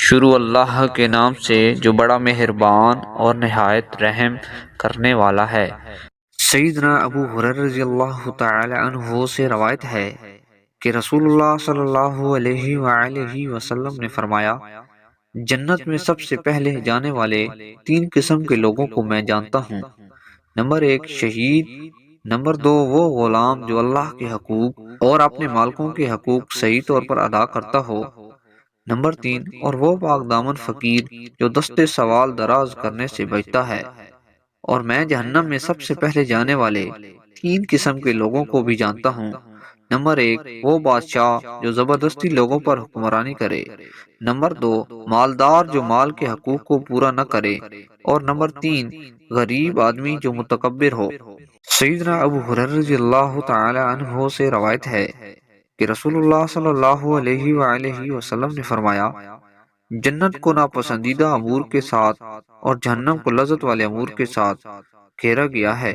شروع اللہ کے نام سے جو بڑا مہربان اور نہایت رحم کرنے والا ہے۔ سیدنا ابو ہریرہ رضی اللہ تعالی عنہ سے روایت ہے کہ رسول اللہ صلی اللہ علیہ وآلہ وسلم نے فرمایا، جنت میں سب سے پہلے جانے والے 3 قسم کے لوگوں کو میں جانتا ہوں۔ نمبر 1 شہید، نمبر 2 وہ غلام جو اللہ کے حقوق اور اپنے مالکوں کے حقوق صحیح طور پر ادا کرتا ہو، نمبر 3 اور وہ پاک دامن فقیر جو دستے سوال دراز کرنے سے بچتا ہے۔ اور میں جہنم میں سب سے پہلے جانے والے 3 قسم کے لوگوں کو بھی جانتا ہوں۔ نمبر 1 وہ بادشاہ جو زبردستی لوگوں پر حکمرانی کرے، نمبر 2 مالدار جو مال کے حقوق کو پورا نہ کرے، اور نمبر 3 غریب آدمی جو متکبر ہو۔ سیدنا ابو ہریرہ رضی اللہ تعالی عنہ سے روایت ہے کہ رسول اللہ صلی اللہ علیہ وآلہ وسلم نے فرمایا، جنت کو ناپسندیدہ امور کے ساتھ اور جہنم کو لذت والے امور کے ساتھ گھیرا گیا ہے۔